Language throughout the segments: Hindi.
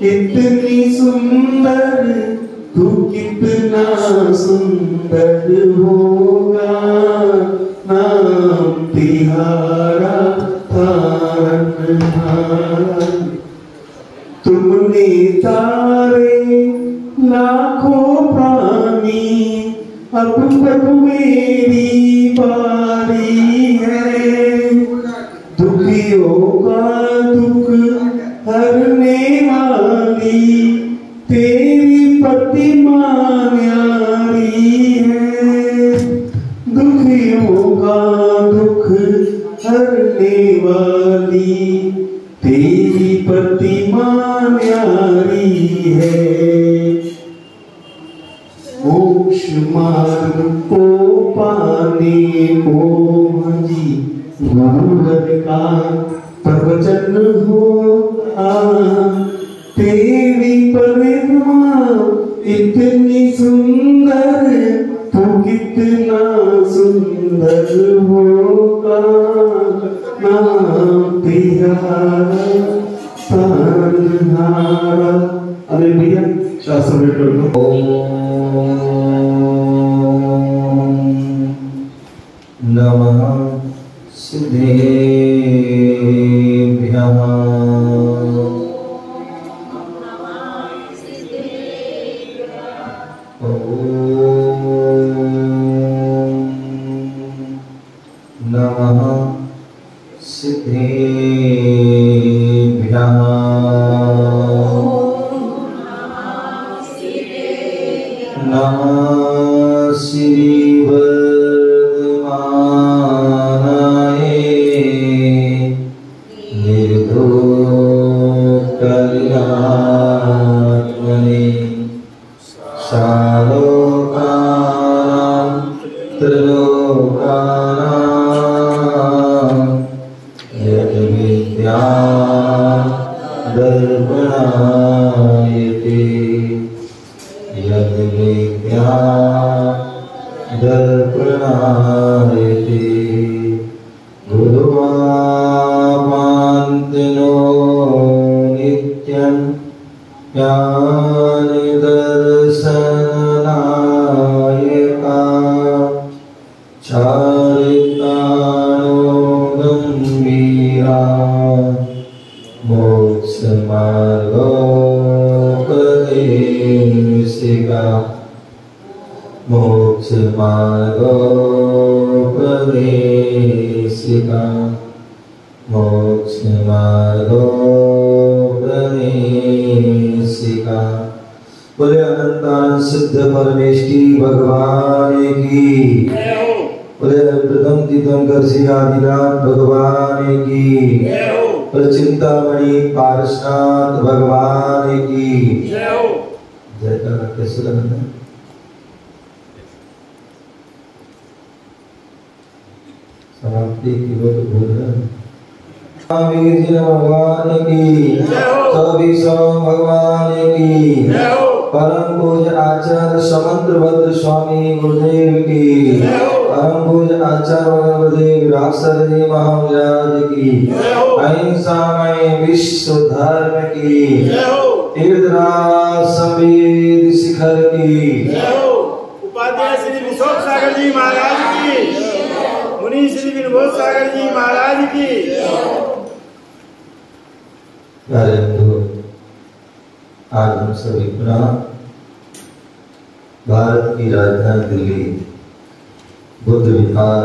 इतनी सुंदर तू कितना सुंदर होगा, नाम तिहारा तारनहारा। तुमने तारे लाखों प्राणी, अब तक मेरी बारी है। दुखियों का दुख हरने वाली तेरी प्रतिमा न्यारी है। दुखियों का दुख हरने वाली तेरी प्रतिमा न्यारी है। मोक्ष मार्ग को पाने को जी गुरुवर का प्रवचन हो। तेरी परिक्रमा इतनी सुंदर, तू कितना सुंदर होगा, नाम तिहारा तारनहारा। अरे भैया शास्त्र में कर दो। नमः सिद्धेभ्यः। नमः सिद्धेभ्यः। नमः श्री वर्धमानाय निर्धूतकल्याणमये शालोकानां त्रिलोकानां यद्विद्या दर्पणायते। यद्विद्या दर्पणायते। गुरुवापान्तिनो नित्यं ज्ञानदर्शनायका। चारितानो गम्भीरा मोक्षमार्गोपदेशिका। मोक्षमार्गोपदेशिका। मोक्षमार्गोपदेशिका। बोले अनंतानंद सिद्ध परमेष्टि भगवान की। बोले प्रथम तीर्थंकर श्री आदिनाथ भगवान की। बोले चिंतामणि पारसनाथ भगवान की। जयकारा कैसे लगता है? समाप्ति की बात बोल रहे हैं। वीर जी भगवान की। कविसो भगवान की। परम पूज्य आचार्य समंत्रभद्र स्वामी गुरुदेव की। परम पूज्य आचार्य गुरुदेव रासर जी महाराज की। अहिंसामय विश्व धर्म की। तीर्थराज संवेद शिखर की। उपाध्याय श्री विशोक सागर जी महाराज की। मुनि श्री विनोद सागर जी महाराज की। प्यारे बंधु, आज हम सभी पुनः भारत की राजधानी दिल्ली बुद्ध विहार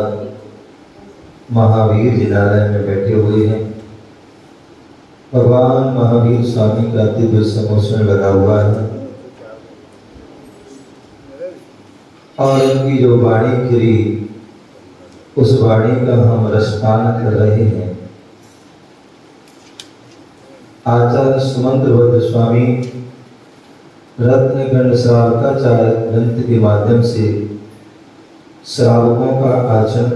महावीर जिनालय में बैठे हुए हैं। भगवान महावीर स्वामी का दिव्य सम्मोहन लगा हुआ है और उनकी जो वाणी गिरी उस वाणी का हम रसपान कर रहे हैं। आचार्य सुमंत्रभद्र स्वामी रत्नगण श्रावकाचार्य ग्रंथ के माध्यम से श्रावकों का आचरण,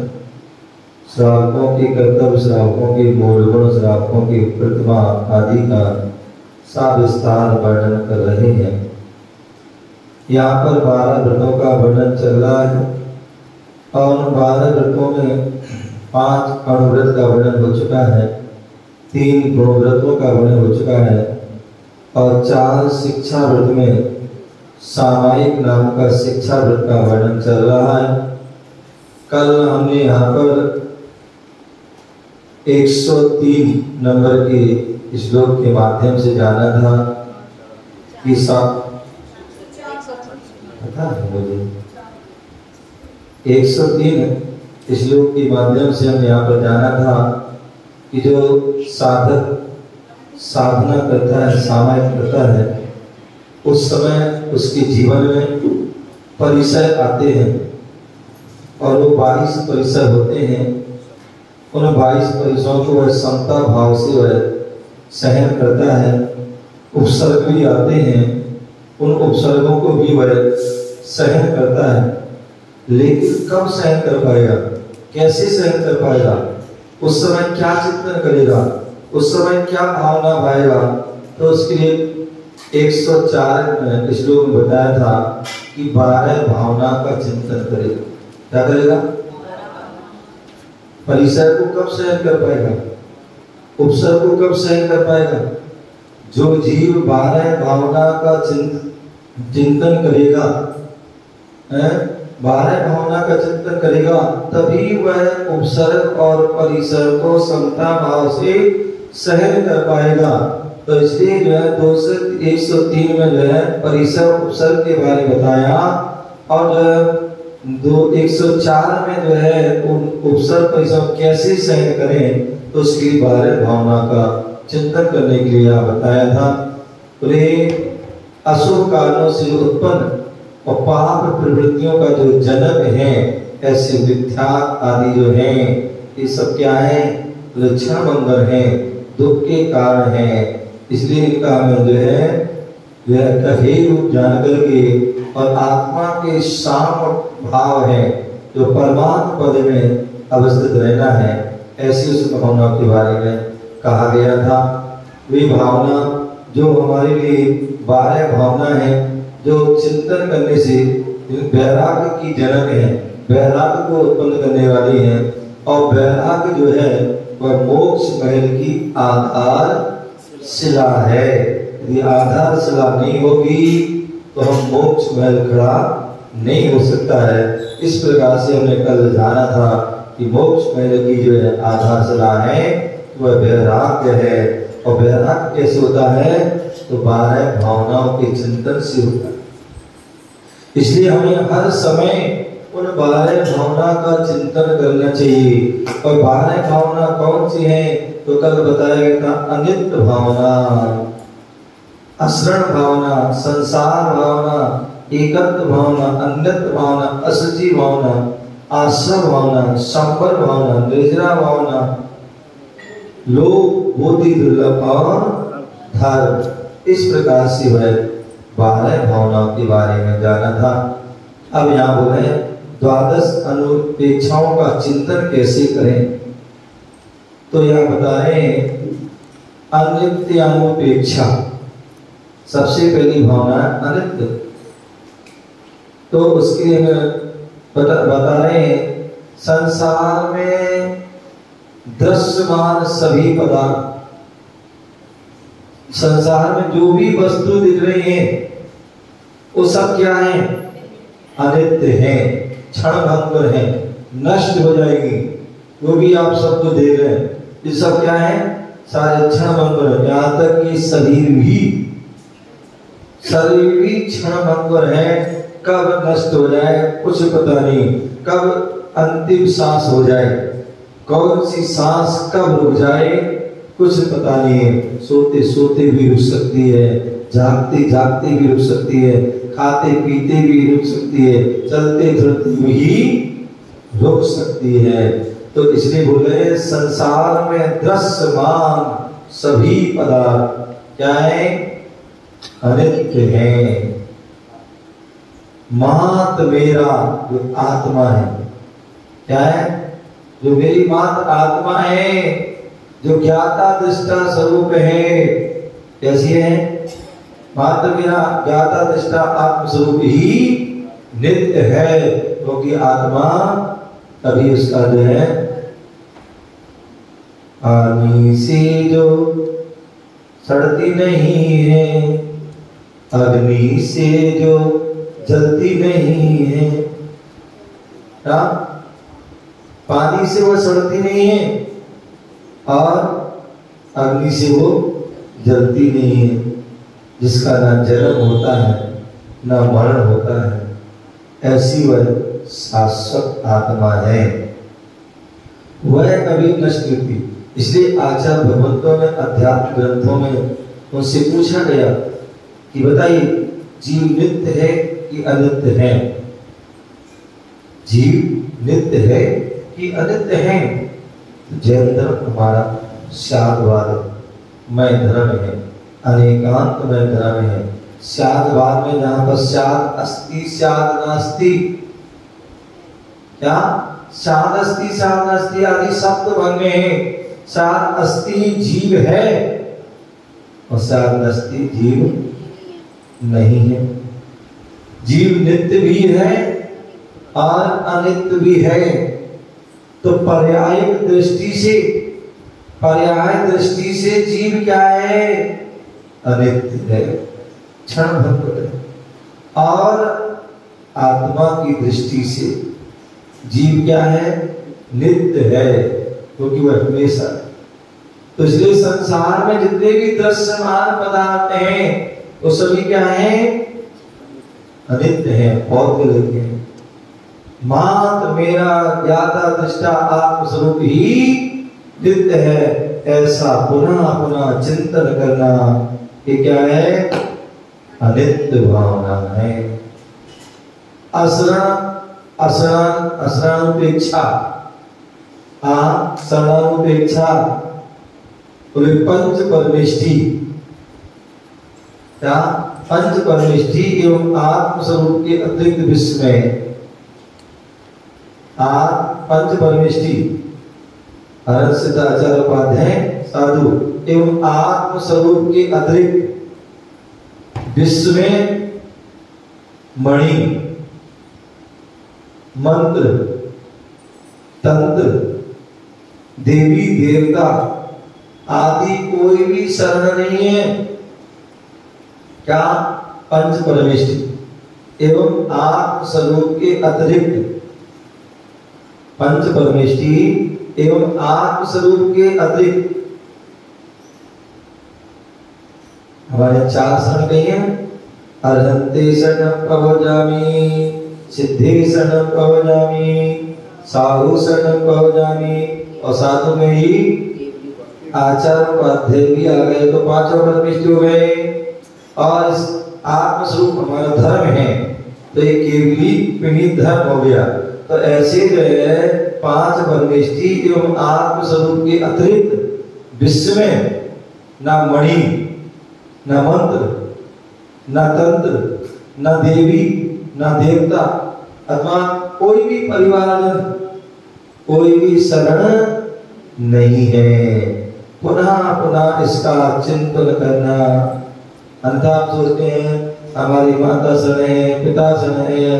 श्रावकों के कर्तव्य, श्रावकों के मूल गुण, श्रावकों की प्रतिमा आदि का सविस्तार वर्णन कर रहे हैं। यहाँ पर 12 व्रतों का वर्णन चल रहा है और उन 12 व्रतों में 5 अणुव्रत का वर्णन हो चुका है, 3 गुणव्रतों का वर्णन हो चुका है और 4 शिक्षा व्रत में सामायिक नाम का शिक्षा व्रत का वर्णन चल रहा है। कल हमने यहाँ पर 103 नंबर के श्लोक के माध्यम से जाना था कि पता है मुझे 103 श्लोक के माध्यम से हम यहाँ पर जाना था कि जो साधक साधना करता है, सामायिक करता है, उस समय उसके जीवन में परिसर आते हैं और वो 22 परिसर होते हैं। उन 22 परिसरों को वह समता भाव से वह सहन करता है। उपसर्ग भी आते हैं, उन उपसर्गों को भी वह सहन करता है। लेकिन कब सहन कर पाएगा, कैसे सहन कर पाएगा, उस समय क्या चिंतन करेगा, उस समय क्या भावना भाएगा, तो उसके लिए 104 श्लोक में बताया था कि 12 भावना का चिंतन करेगा। क्या करेगा? परिसर को कब सहन कर पाएगा, उपसर्ग को कब सहन कर पाएगा? जो जीव 12 भावना का चिंतन करेगा, 12 भावना का चिंतन करेगा, तभी वह उपसर्ग और परिसर को समता भाव से सहन कर पाएगा। तो इसलिए जो है 103 में जो है परिसर उपसर्ग के बारे में बताया, और 104 में जो है उन उपसर्ग परिसर कैसे सहन करें, तो उसकी 12 भावना का चिंतन करने के लिए यहाँ बताया था। अशुभ कारणों से उत्पन्न और पाप प्रवृत्तियों का जो जनक है, ऐसे मिथ्या आदि जो हैं, ये सब क्या है? लक्षण मंगल है, दुख के कारण है। इसलिए इनका हमें जो है हे रूप जान करके और आत्मा के साम भाव है जो परमात्मा पद में अवस्थित रहना है, ऐसी उस भावना के बारे में कहा गया था। वे भावना जो हमारे लिए 12 भावना है, जो चिंतन करने से वैराग्य की जनक है, वैराग्य को उत्पन्न करने वाली है। और वैराग्य जो है वह मोक्ष महल की आधार शिला है। यदि आधार शिला नहीं होगी तो हम मोक्ष महल खड़ा नहीं हो सकता है। इस प्रकार से हमने कल जाना था कि मोक्ष महल की जो है आधार शिला है वह वैराग्य है। और वैराग्य कैसे होता है? तो 12 भावनाओं के चिंतन से होता है। इसलिए हमें हर समय उन 12 भावना का चिंतन करना चाहिए। और 12 भावना कौन सी है? तो कल बताया गया था अनित्य भावना, अशरण भावना, संसार भावना, एकत्व भावना, अन्यत्र भावना, असची भावना, आश्रम भावना, संबर भावना, निर्जरा भावना, लोभ, बोधि, दुर्लभ और धर्म। इस प्रकार से वह 12 भावनाओं के बारे में जाना था। अब यहाँ बोले 12 अनुपेक्षाओं का चिंतन कैसे करें, तो यहाँ बता रहे हैं अनित्य अनुपेक्षा। सबसे पहली भावना है अनित्य। तो उसके लिए बता रहे हैं संसार में दृश्यमान सभी पदार्थ, संसार में जो भी वस्तु दिख रही है वो सब क्या है? अनित्य है, क्षण भंगुर है, नष्ट हो जाएगी। जो भी आप सबको देख रहे हैं ये सब क्या है? सारे क्षण भंगुर है। यहाँ तक कि शरीर भी क्षण भंगुर है। कब नष्ट हो जाए कुछ पता नहीं, कब अंतिम सांस हो जाए, कौन सी सांस कब रुक जाए कुछ पता नहीं है। सोते सोते भी रुक सकती है, जागते जागते भी रुक सकती है, खाते पीते भी रुक सकती है, चलते फिरते भी रुक सकती है। तो इसलिए बोले संसार में दृश्यमान सभी पदार्थ क्या है? अनित्य है। मात मेरा जो आत्मा है क्या है? जो मेरी मात आत्मा है, जो ज्ञाता दृष्टा स्वरूप है। कैसी है? मात्र मेरा ज्ञाता दृष्टा आत्म स्वरूप ही नित्य है, क्योंकि आत्मा अभी उसका जो है आनी से जो सड़ती नहीं है, अग्नि से जो जलती नहीं है। हाँ? पानी से वो सड़ती नहीं है और अग्नि से वो जलती नहीं है, जिसका ना जन्म होता है ना मरण होता है, ऐसी वह शाश्वत आत्मा है, वह कभी नष्ट नहीं होती। इसलिए आचार्य भगवंतों में अध्यात्म ग्रंथों में उनसे पूछा गया कि बताइए जीव नित्य है कि अनित्य है? जीव नित्य है कि अनित्य है? जैन धर्म हमारा शादवाद में धर्म है, अनेकांत में धर्म है। शादवाद में जहां पर शाद अस्ति शाद नास्ति, क्या शाद अस्ति शाद नास्ति आदि शब्द बने हैं। शाद अस्ति जीव है और शाद नास्ति जीव नहीं है। जीव नित्य भी है और अनित्य भी है। तो पर्यायिक दृष्टि से जीव क्या है? अनित्य है, क्षण भंगुर है। और आत्मा की दृष्टि से जीव क्या है? नित्य है, क्योंकि वह हमेशा। तो इसलिए संसार में जितने भी दृश्यमान पदार्थ हैं वो सभी क्या है? अनित्य है, पौद्गलिक है। मात्र मेरा ज्ञाता दृष्टा आत्मस्वरूप ही नित्य है, ऐसा पुनः पुनः चिंतन करना ये क्या है? अनित्य भावना है। असरणुपेक्षा शरणानुपेक्षा पंच परमेष्टि, क्या पंच परमेष्टि एवं आत्मस्वरूप के अतिरिक्त विश्व में पंच परमेष्टि आचार्य उपाध्याय साधु एवं आत्मस्वरूप के अतिरिक्त विश्व में मणि, मंत्र, तंत्र, देवी देवता आदि कोई भी शरण नहीं है। क्या? पंच परमेष्टि एवं आत्मस्वरूप के अतिरिक्त पंच परमेष्टि एवं आत्मस्वरूप के अतिरिक्त हमारे 4 शरण कही है। अर्हन्ते शरणं प्रव्रजामि, सिद्धे शरणं प्रव्रजामि, साधु शरणं प्रव्रजामि। और साधु में ही आचार्य उपाध्याय भी आ गए, तो 5 परमेष्टि हो गए। और आत्मस्वरूप हमारा धर्म है, तो ये केवली विनीत धर्म हो गया। तो ऐसे जो है 5 परमेष्टि एवं आत्मस्वरूप के अतिरिक्त विश्व में ना मणि, ना मंत्र, ना तंत्र, ना देवी, ना देवता अथवा कोई भी परिवारजन, कोई भी शरण नहीं है। पुनः पुनः इसका चिंतन करना। अन्यथा आप सोचते हैं हमारी माता शरण है, पिता शरण है,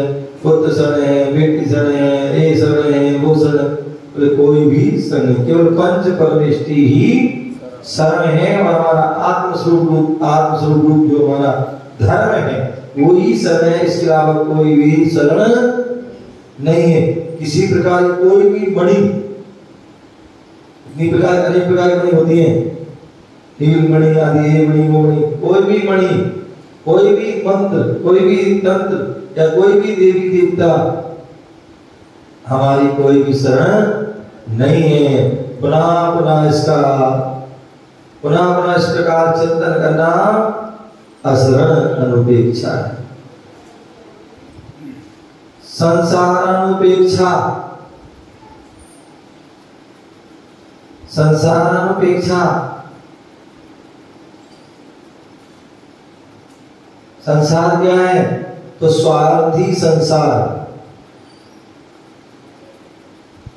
पुत्र शरण है, बेटी शरण है, ये शरण है, वो शरण, कोई भी शरण नहीं, केवल पंच परमेष्टि ही शरण है। और हमारा आत्मस्वरूप रूप जो हमारा धर्म है वो ही शरण है, इसके अलावा कोई भी शरण नहीं है। किसी प्रकार कोई भी मणि, इतनी प्रकार अनेक प्रकार की मणि होती है, नील मणि आदि, ये मणि वो मणि, कोई भी मणि, कोई भी मंत्र, कोई भी तंत्र या कोई भी देवी देवता हमारी कोई भी शरण नहीं है। पुनः पुनः इस प्रकार चिंतन करना असरण अनुपेक्षा है। संसारानुपेक्षा संसार क्या है? तो स्वार्थी संसार।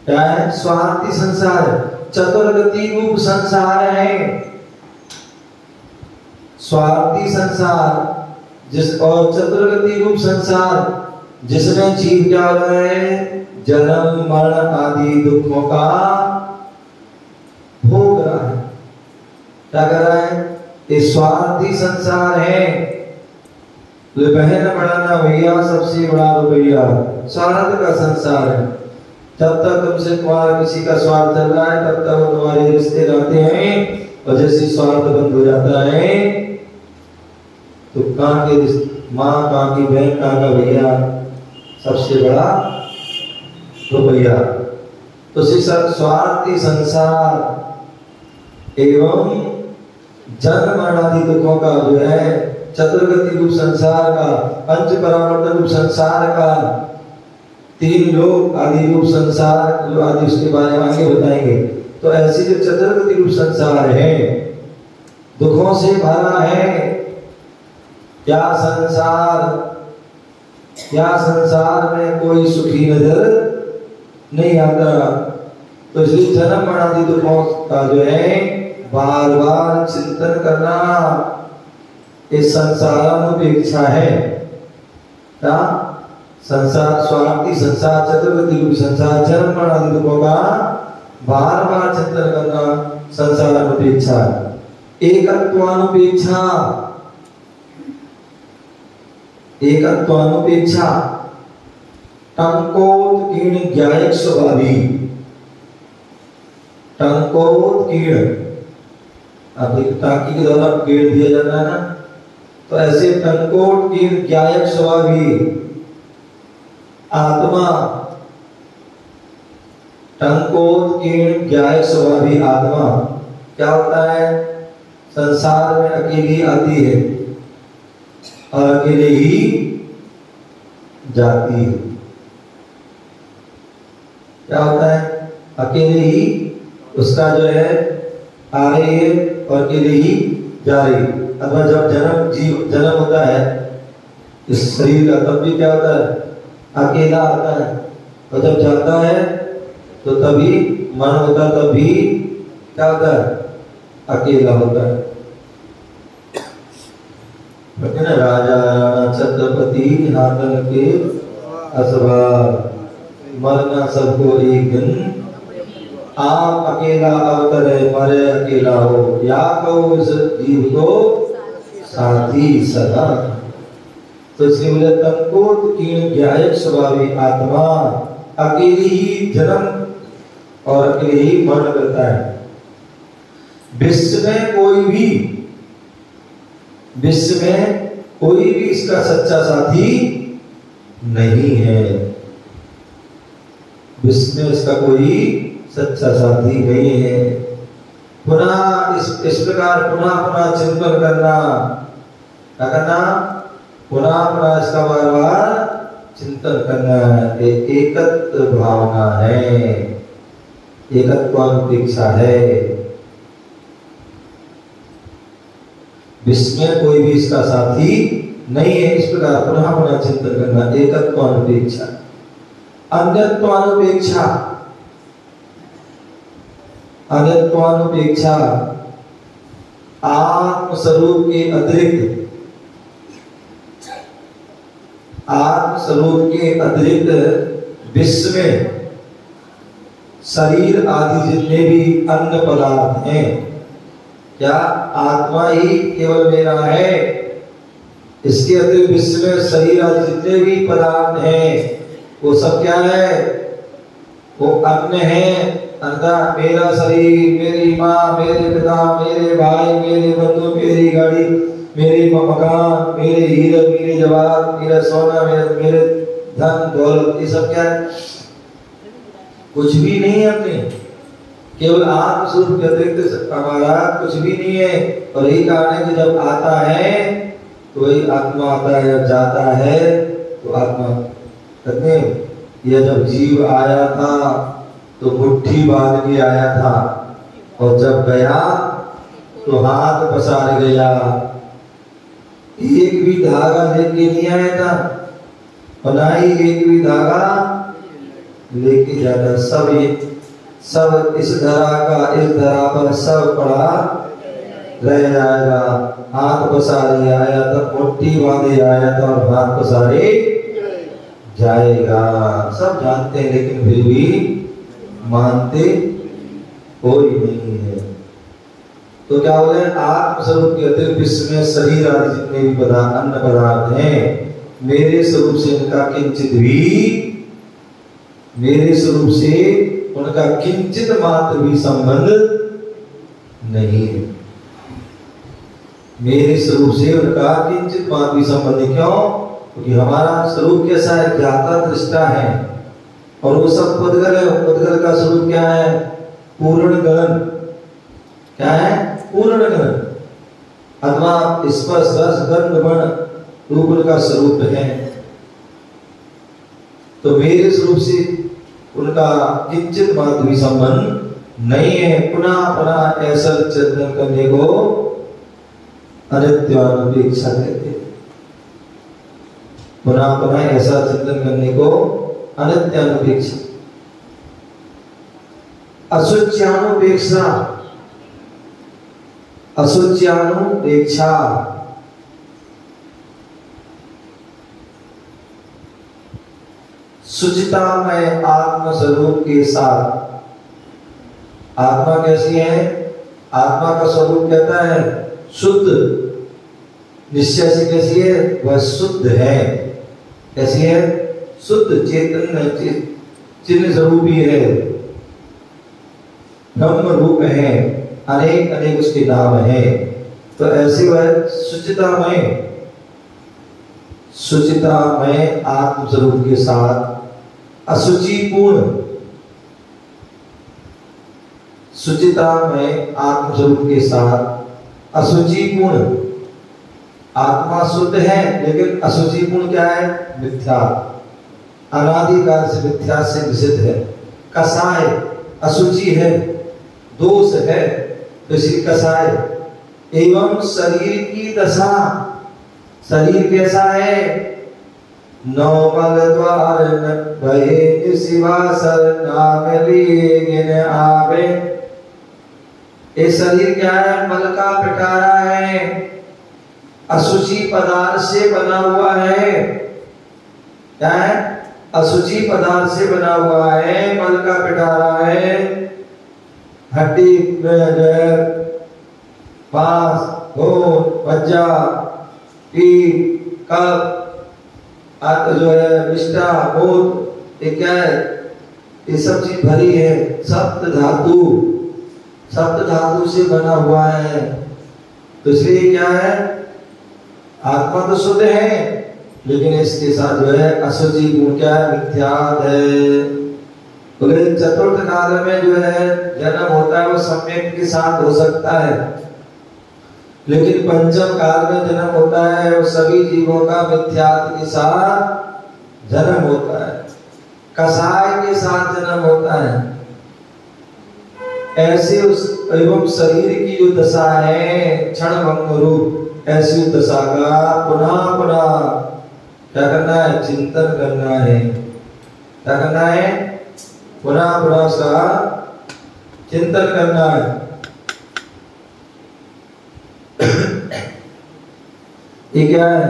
क्या है? स्वार्थी संसार, चतुर्गति रूप संसार है। स्वार्थी संसार और चतुर्गति रूप संसार जिसमें जीव क्या हो रहा है? जन्म मरण आदि दुखों का भोग रहा है। क्या कर रहा है? ये स्वार्थी संसार है। तो बहन बढ़ाना भैया सबसे बड़ा रुपया, स्वार्थ का संसार है। जब तक तुमसे तुम्हारा किसी का स्वार्थ चल रहा है तब तक वो तुम्हारे रिश्ते रहते हैं, और जैसे स्वार्थ बंद हो जाता है तो कहाँ के माँ, कहाँ की बहन, कहाँ का भैया, सबसे बड़ा रुपया। तो स्वार्थी संसार एवं जन्म मरण आदि दुखों का जो है चतुर्गति रूप संसार का, पंच परावर्तन रूप संसार का, तीन लोक आदि रूप संसार जो आदि उसके बारे में आगे बताएंगे। तो ऐसे जो चतुर्गति रूप संसार है दुखों से भरा है। क्या संसार में कोई सुखी नजर नहीं आता। तो इसलिए जन्म मरण आदि दुखों का जो है बार बार चिंतन करना इस संसारानुपेक्षा है। क्या संसार स्वार्थी संसार चतुर्गति रूप संसार जन्म मरण आदि दुखों का बार बार चिंतन करना संसारानुपेक्षा। एकत्वानुपेक्षा, एकत्वानुपेक्षा टंकोत्कीर्ण ज्ञायक स्वभावी। टंकोत्कीर्ण, अब एक टांकी के द्वारा कीर्ण दिया जाता है ना, तो ऐसे टंकोत्कीर्ण ज्ञायक स्वभावी आत्मा, टंकोत्कीर्ण ज्ञायक स्वभावी आत्मा क्या होता है? संसार में अकेली आती है और अकेले ही जाती है। क्या होता है? अकेले ही उसका जो है आ रही है और अकेले ही जा रही है। अथवा जब जन्म होता है इस शरीर का तब भी क्या होता है? अकेला आता है, और जब जाता है तो तभी मन होता है, तभी क्या होता है? अकेला होता है। राजा राणा छत्रपति नातन के असवार, मरना सबको एक दिन, आप अकेला अवतरे मरे अकेला हो, या कहो इस जीव को साथी सदा। तो इसलिए बोले टंकोत्कीर्ण ज्ञायक स्वभावी आत्मा अकेली ही जन्म और अकेले ही मरण करता है। विश्व में कोई भी इसका सच्चा साथी नहीं है। विश्व में इसका कोई सच्चा साथी नहीं है। पुनः इस प्रकार पुनः चिंतन करना, क्या करना? पुनः इसका बार बार चिंतन करना है। एकत्व भावना है, एकत्वानुपेक्षा है। विश्व में कोई भी इसका साथी नहीं है। इस प्रकार पुनः चिंतन करना, एकत्वानुपेक्षा। अन्यत्वानुपेक्षा, अन्यत्वानुपेक्षा आत्मस्वरूप के अतिरिक्त, आत्मस्वरूप के अतिरिक्त विश्व में शरीर आदि जितने भी अन्य पदार्थ हैं, क्या आत्मा ही केवल मेरा है? इसके अतिरिक्त विश्व में शरीर आदि जितने भी पदार्थ हैं वो सब क्या है? वो अन्य है। अर्थात मेरा शरीर, मेरी माँ, मेरे पिता, मेरे भाई, मेरे बंधु, मेरी गाड़ी, मेरे मकान, मेरे हीरे, मेरे जवाहर, मेरा सोना, मेरे धन दौलत, ये सब क्या है? कुछ भी नहीं है अपने, केवल आत्मस्वरूप के अतिरिक्त हमारा कुछ भी नहीं है। और यही कारण है कि जब आता है तो वही आत्मा आता है, जब जाता है तो आत्मा। कहते हैं यह जब जीव आया था तो मुट्ठी बांध के आया था, और जब गया तो हाथ पसार गया। एक भी धागा लेके नहीं आया था और ना ही एक भी धागा लेके जाता। सब इस धरा पर सब पड़ा रह जाएगा। हाथ पसारे आया था, मुट्ठी बांधे आया था और हाथ पसारे जाएगा। सब जानते हैं लेकिन फिर भी मानते कोई नहीं है। तो क्या हो जाए, आत्मस्वरूप के अतिरिक्त विश्व में शरीर आदि जितने भी पदार्थ अन्य पदार्थ हैं, मेरे स्वरूप से इनका किंचित भी, मेरे स्वरूप से उनका किंचित मात्र भी संबंध नहीं है। मेरे स्वरूप से उनका किंचित मात्र भी संबंध नहीं। क्यों? क्योंकि हमारा स्वरूप कैसा है, ज्ञाता दृष्टा है, और वो सब पुद्गल है। पुद्गल का स्वरूप क्या है, पूर्ण गण। क्या है? पूर्ण गण, अथवा स्पर्श रस गंध वर्ण रूप उनका स्वरूप है। तो मेरे स्वरूप से उनका किंचित मात्र भी संबंध नहीं है। पुनः पुनः ऐसा चिंतन करने को अनित्यानुपेक्षा कहते हैं। पुनः पुनः ऐसा चिंतन करने को अनित्यानुपेक्षा। अशुच्यानुपेक्षा, अशुच्यानुपेक्षा शुचिता में आत्म स्वरूप के साथ। आत्मा कैसी है? आत्मा का स्वरूप कहता है शुद्ध, निश्चय से कैसी है? वह शुद्ध है। कैसी है? शुद्ध चेतन चिन्ह स्वरूपी है, ब्रह्म रूप है, अनेक अनेक उसके नाम है। तो ऐसे वह शुचिता में, शुचिता में आत्म स्वरूप के साथ अशुचि पूर्ण, शुचिता में आत्म स्वरूप के साथ अशुचि पूर्ण। आत्मा शुद्ध है लेकिन अशुचि पूर्ण क्या है? मिथ्या, अनादिकाल से मिथ्या से ग्रसित है। कसाय अशुचि है, दोष है, तो इसलिए कसाय। एवं शरीर की दशा, शरीर कैसा है? नौमल द्वार भये शिवा सर नाम लीन आवे। ये शरीर क्या है? मल का पिटारा है, अशुचि पदार्थ से बना हुआ है। क्या है? अशुचि पदार्थ से बना हुआ है, मल का पिटारा है। हड्डी में जो है पास, खून, मज्जा, पीठ, कफ, जो है विष्ठा, मूत्र, ये क्या है? ये सब चीज भरी है। सप्त धातु, सप्त धातु से बना हुआ है। तो इसलिए क्या है? आत्मा तो शुद्ध है लेकिन इसके साथ जो है अशुचि गुण क्या है? मिथ्यात है। बोले चतुर्थ काल में जो है जन्म होता है वो सम्यक के साथ हो सकता है, लेकिन पंचम काल में जन्म होता है वो सभी जीवों का मिथ्यात के साथ जन्म होता है, कसाय के साथ जन्म होता है। ऐसे उस एवं शरीर की जो दशा है क्षण भंग रूप, ऐसी दशा का पुनः पुनः क्या करना है? चिंतन करना है। क्या करना है? पुनः पुनः उसका चिंतन करना है। ये क्या है?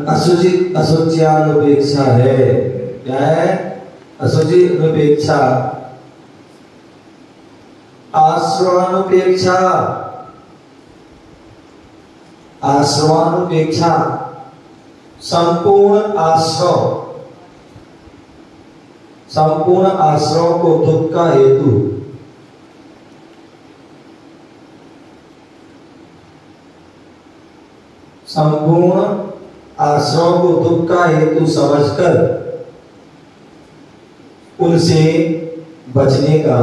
अशुचि अशुच्यानुपेक्षा है। क्या है? अशुचि अनुपेक्षा। आश्रवानुपेक्षा, आश्रवानुपेक्षा संपूर्ण आश्रव, संपूर्ण आश्रव को दुख का हेतु, संपूर्ण आश्रव को दुख का हेतु समझकर उनसे बचने का,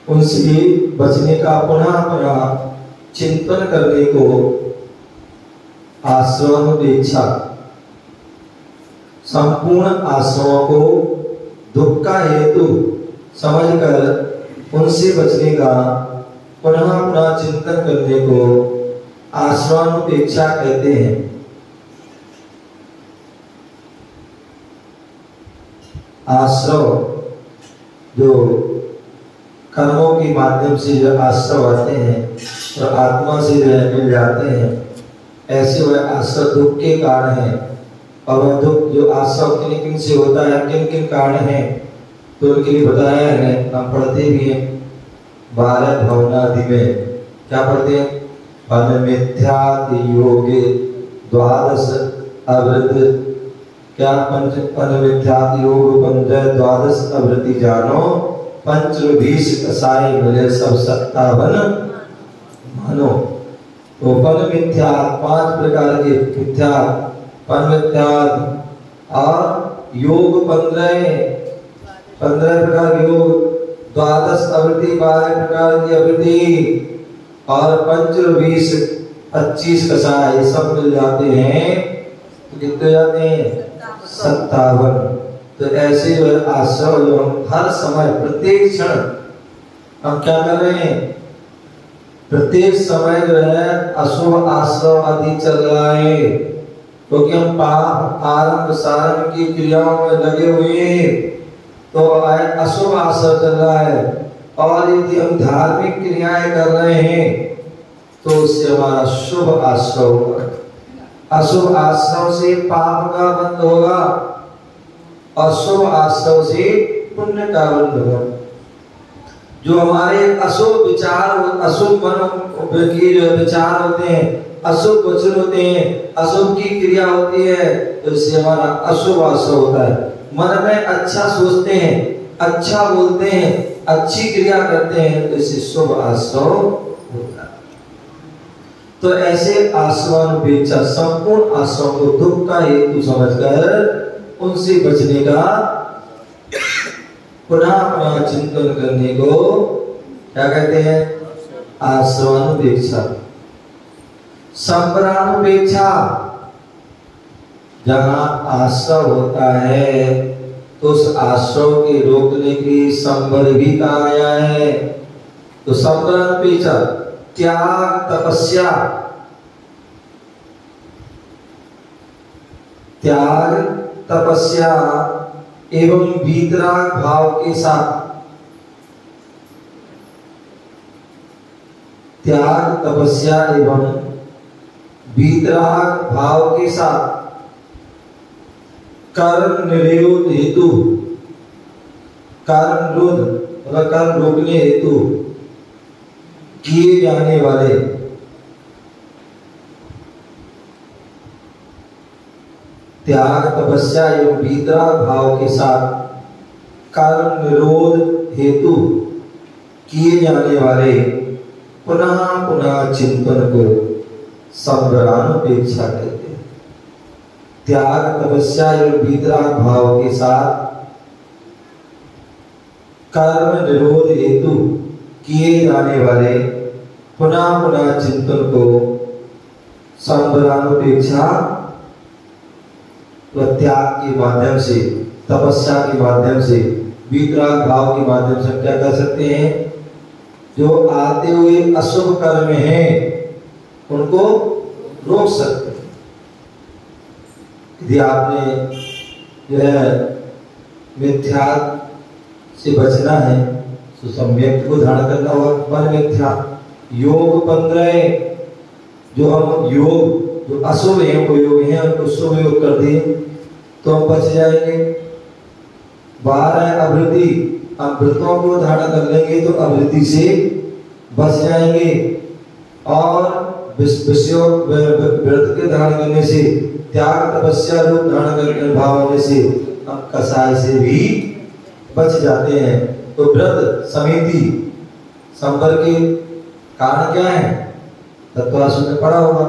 उनसे बचने का पुनः पुनः चिंतन करने को आश्रवानुपेक्षा। संपूर्ण आश्रवों को दुख का हेतु समझकर उनसे बचने का पुनः पुनः चिंतन करने को आश्रवानुपेक्षा कहते हैं। आश्रव जो कर्मों के माध्यम से जो आश्रव आते हैं और आत्मा से जो मिल जाते हैं, ऐसे वह आश्रव दुख के कारण है। और वह दुख जो आश्रव किन किन से होता है, किन किन कारण है, तो उनके लिए बताया है, हम पढ़ते भी हैं। 12 भवनादि में क्या पढ़ते हैं? पन मिथ्याति योगे द्वादश अवृत। क्या पन मिथ्याति योग 15 द्वादश अवृति जानो, पंच 20 कसाई मिले सब 57 मानो। तो पन मिथ्या 5 प्रकार के मिथ्या, पन मिथ्या और योग 15 प्रकार के योग, द्वादश अवृत्ति 12 प्रकार की अवृत्ति और पंच 20 25 कसाय सब मिल जाते हैं तो कितने जाते हैं? 57। तो ऐसे जो है आश्रव जो हम हर समय प्रत्येक क्षण हम क्या कर रहे हैं? प्रत्येक समय जो है अशुभ आश्रव आदि चल रहा है, क्योंकि हम पाप आरंभ सारंभ की क्रियाओं में लगे हुए हैं तो अशुभ आश्रव चल रहा है। और यदि हम धार्मिक क्रियाएं कर रहे हैं तो उससे हमारा शुभ आश्रव होगा। अशुभ आश्रव से पाप का बंध होगा और शुभ आश्रव से पुण्य का बंध होगा। जो हमारे अशुभ विचार, अशुभ मन की जो विचार होते हैं, अशुभ वचन होते हैं, अशुभ की क्रिया होती है, तो इससे हमारा अशुभ आश्रव होता है। मन में अच्छा सोचते हैं, अच्छा बोलते हैं, अच्छी क्रिया करते हैं तो इससे शुभ आश्रव होता है। तो ऐसे आश्रवानुपेक्षा संपूर्ण आश्रव को दुख का हेतु समझकर उनसे बचने का पुनः चिंतन करने को क्या कहते हैं? आश्रवानुपेक्षा। संबरानुपेक्षा, जहाँ आश्रव होता है तो उस आश्रव के रोकने की संबर भी कहा गया है। तो संबरानुपेक्षा त्याग तपस्या, त्याग तपस्या एवं वीतराग भाव के साथ, त्याग तपस्या एवं वीतराग भाव के साथ कर्म निरोध हेतु, कर्म रोध और कर्म रोकने हेतु किए जाने वाले त्याग तपस्या एवं वीतराग भाव के साथ कर्म निरोध हेतु किए जाने वाले पुनः पुनः चिंतन को संबरानुपेक्षा कहते हैं। त्याग तपस्या एवं वीतराग भाव के साथ कर्म निरोध हेतु किए जाने वाले पुनः पुनः चिंतन को संबरानुपेक्षा, त्याग के माध्यम से, तपस्या के माध्यम से, वीतराग भाव के माध्यम से क्या कर सकते हैं? जो आते हुए अशुभ कर्म हैं उनको रोक सकते हैं। यदि आपने जो है मिथ्या से बचना है तो सम्यक को धारण करना होगा। पर मिथ्या योग 15, जो हम योग जो अशुभ है वो योग है उनको शुभ योग कर दिए तो हम बच जाएंगे। 12 अवृत्ति, अमृतों को धारण कर लेंगे तो अवृत्ति से बच जाएंगे। और विषयों व्रत के धारण करने से, त्याग तपस्या रूप धारण करने भाव होने से हम कसाय से भी बच जाते हैं। तो व्रत समिति संबर के कारण क्या है? तत्वासु में पढ़ा होगा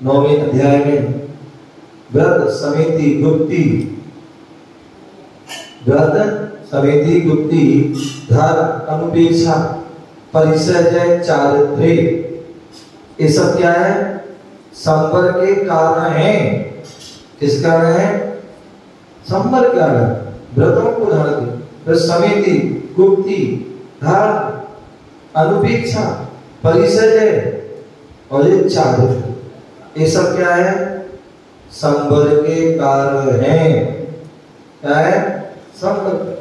9वें अध्याय में। व्रत समिति गुप्ति, व्रत समिति गुप्ति धर्म अनुपेक्षा परिसर्जय चारित्र्य, ये सब क्या है? संबर के कारण है। किस कारण है? संबर के कारण, व्रतों को धारण कर, समिति गुप्ति धर्म अनुपेक्षा परिसर्जय और ये चारित्र्य, ये सब क्या है? संबर के कारण है। क्या है? संबर।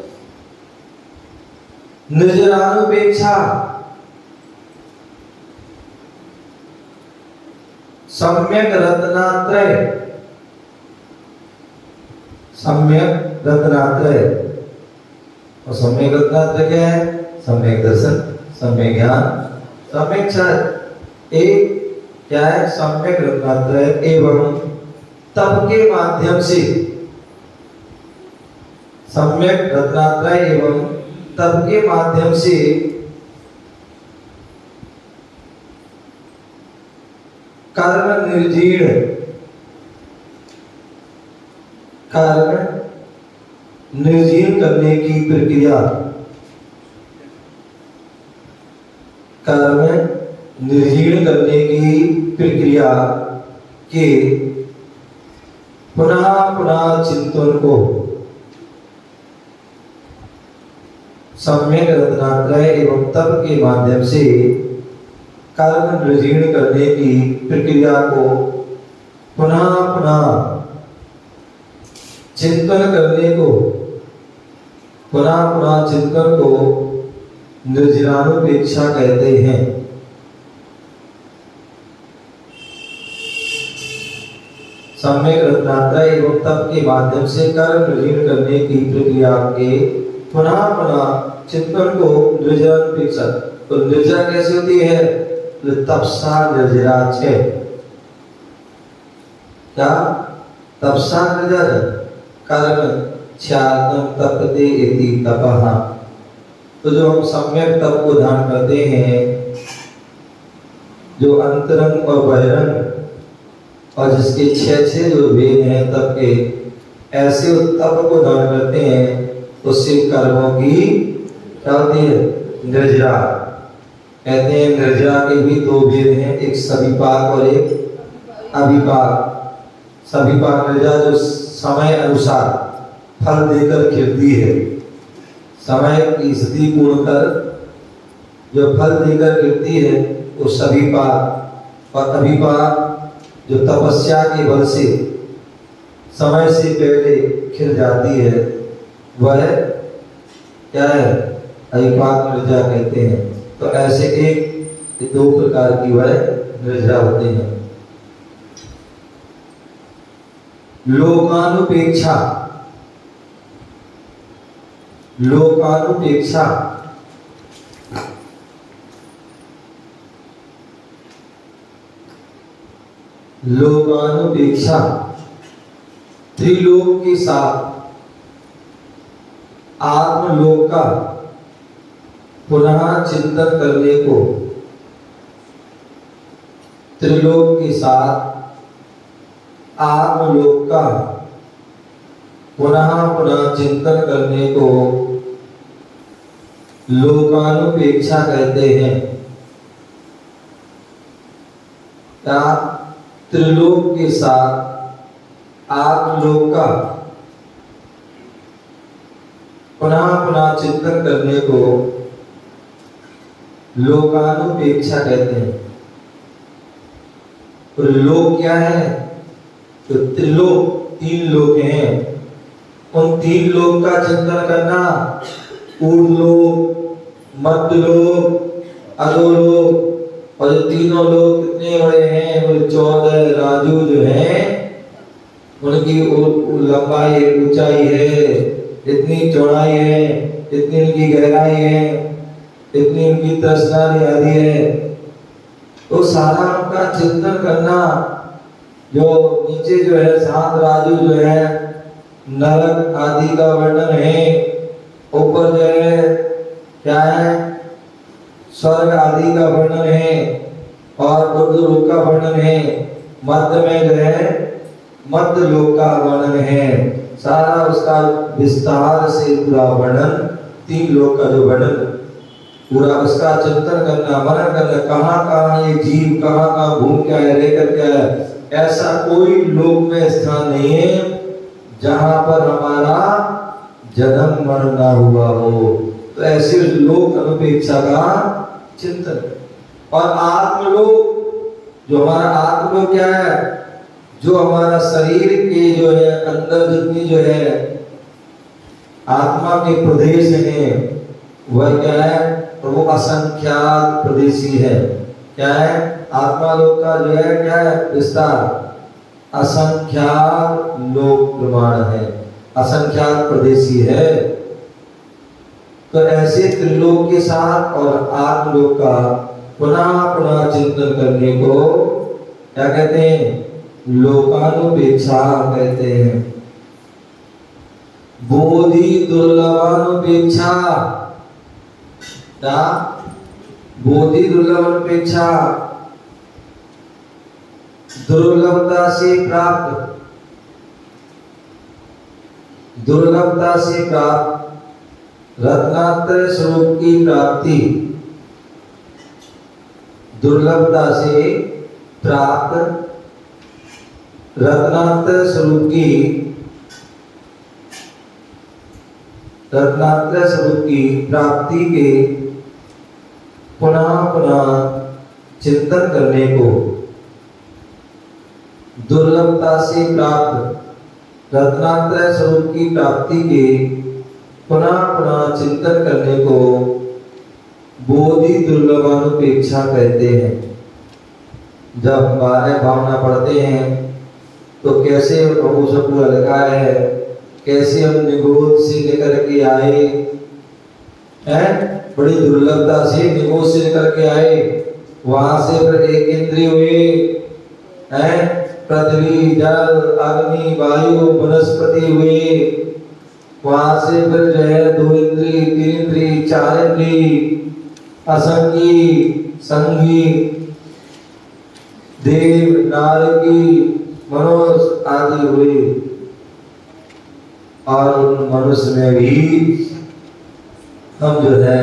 निर्जरानुपेक्षा, सम्यक रत्नात्रय, सम्यक रत्नात्रय। और सम्यक रत्नात्रय क्या है? सम्यक दर्शन, सम्यक ज्ञान, सम्यक छल। एक क्या है? सम्यक रत्नात्रय एवं तप के माध्यम से, सम्यक रत्नात्रय एवं तप के माध्यम से कर्म निर्जीर्ण, कर्म निर्जीर्ण करने की प्रक्रिया, कर्म निर्जीर्ण करने की प्रक्रिया के पुनः पुनः चिंतन को सम्यक रत्नात्रय एवं तप के माध्यम से कर्म निर्जीर्ण करने की प्रक्रिया को पुनः पुनः चिंतन करने को, पुनः पुनः चिंतन को निर्जरानुपेक्षा कहते हैं। सम्यक रत्नात्रय एवं तप के माध्यम से कर्म निर्जीर्ण करने की प्रक्रिया के पुनः पुनः चिंतन को निर्जरानुपेक्षा। तो निर्जरा कैसे होती है? तपसा निर्जरा छे, क्या तपसा निर्जरा कर्म ख्यातम तपते इति तपः। तो जो हम सम्यक तप को धारण करते हैं, जो अंतरंग और बहिरंग और जिसके छह जो भेद हैं तप के, ऐसे तप को धारण करते हैं, उससे कर्मों की क्या होती है? निर्जरा। कहते हैं निर्जरा के भी दो भेद हैं, एक सविपाक और एक अविपाक। सविपाक निर्जरा जो समय अनुसार फल देकर खिलती है, समय की स्थिति पूर्ण कर जो फल देकर खिलती है वो सविपाक। और अविपाक जो तपस्या के बल से समय से पहले खिल जाती है, वह क्या है? अविपाक निर्जरा कहते हैं। तो ऐसे एक दो प्रकार की वह निर्जरा होते हैं। लोकानुपेक्षा, लोकानुपेक्षा लोकानुपेक्षा त्रिलोक के साथ आत्मलोक का पुनः चिंतन करने को, त्रिलोक के साथ आत्मलोक का पुनः पुनः चिंतन करने को लोकानुपेक्षा कहते हैं। क्या? त्रिलोक के साथ आत्मलोक का पुनः पुनः चिंतन करने को लोकानुपेक्षा कहते हैं। तो लोक क्या है? तो त्रिलोक, तीन लोक हैं, उन तीन लोक का चिंतन करना, ऊर्ध्वलोक, मध्यलोक, अधोलोक। और जो तीनों लोग कितने बड़े हैं? वो 14 राजू जो हैं, उनकी लंबाई ऊंचाई है, इतनी चौड़ाई है, इतनी उनकी गहराई है, इतनी उनकी तृष्णानी आदि है। तो सारा उनका चिंतन करना, जो नीचे जो है 7 राजू जो है नरक आदि का वर्णन है, ऊपर जो है क्या है? स्वर्ग आदि का वर्णन है और ऊर्ध्वलोक का वर्णन है, मध्य में जो है मध्य लोक का वर्णन है। सारा उसका विस्तार से पूरा वर्णन, तीन लोक का जो वर्णन पूरा उसका चिंतन करना, मनन करना, कहाँ कहाँ ये जीव कहाँ कहाँ घूम क्या है, रहकर क्या है। ऐसा कोई लोक में स्थान नहीं है जहाँ पर हमारा जन्म मरण ना हुआ हो। तो ऐसे लोक अनुपेक्षा का चिंतन। और आत्मलोक, जो हमारा आत्मलोक क्या है? जो हमारा शरीर के जो है अंदर जितनी जो है आत्मा के प्रदेश हैं, वह क्या है? तो वो असंख्यात प्रदेशी है। क्या है? आत्मा लोक का जो है क्या है? विस्तार असंख्यात लोक प्रमाण है, असंख्यात प्रदेशी है। तो ऐसे त्रिलोक के साथ और आत्मलोक का पुनः पुनः चिंतन करने को क्या कहते हैं? लोकानुपेक्षा कहते हैं। बोधि दुर्लभानुपेक्षा, क्या? बोधि दुर्लभानुपेक्षा, दुर्लभता से प्राप्त, दुर्लभता से प्राप्त रत्नात्रय स्वरूप की प्राप्ति, दुर्लभता से प्राप्त रत्नात्रय स्वरूप की, रत्नात्रय स्वरूप की प्राप्ति के पुनः पुनः चिंतन करने को, दुर्लभता से प्राप्त रत्नात्रय स्वरूप की प्राप्ति के पुनः पुनः चिंतन करने को बोधि दुर्लभानुपेक्षा कहते हैं। जब बारह भावना पढ़ते हैं तो कैसे प्रभु से पूरा लिखा है, कैसे हम निगोद से लेकर के आए हैं, बड़ी दुर्लभता से निगोद से लेकर के आए, वहां से फिर एक इंद्रिय हुए हैं, पृथ्वी जल अग्नि वायु वनस्पति हुए, वहां से फिर जो है दो इंद्रिय तीन इंद्रिय चार इंद्रिय असंगी संगी देव नारकी मनुष्य आदि हुए। और उन मनुष्य में भी हम जो है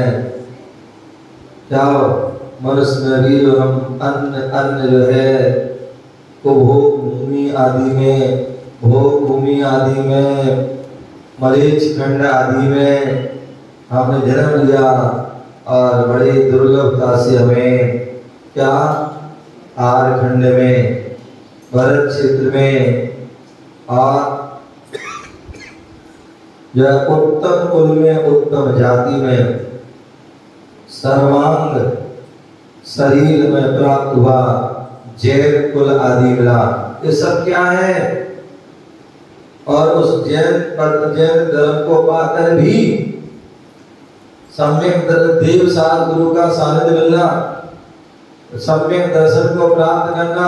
जाओ मनुष्य में भी जो हम अन्न जो है को भोग भूमि आदि में, भोग भूमि आदि में, मरीच खंड आदि में हमने जन्म लिया और बड़ी दुर्लभता से हमें क्या आर खंड में, भरत क्षेत्र में और जो उत्तम कुल में, उत्तम जाति में, सर्वांग शरीर में प्राप्त हुआ, जैन कुल आदि मिला। ये सब क्या है? और उस जैन धर्म को पाकर भी सम्यक देव सार गुरु का सानिध्य मिलना, सम्यक दर्शन को प्राप्त करना,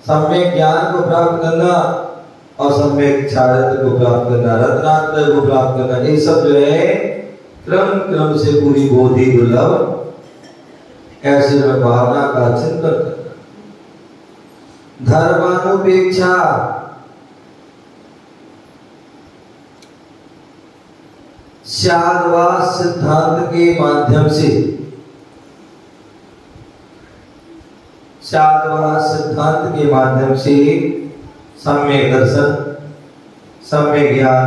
सम्यक ज्ञान को प्राप्त करना और सम्यक चारित्र को प्राप्त करना, रत्नात्रय को प्राप्त करना, ये सब जो है क्रम क्रम से पूरी बोधि दुर्लभ ऐसे में भावना का चिंतन करना। धर्मानुपेक्षा, शादवाद सिद्धांत के माध्यम से, शादवाद सिद्धांत के माध्यम से सम्यक दर्शन, सम्यक ज्ञान,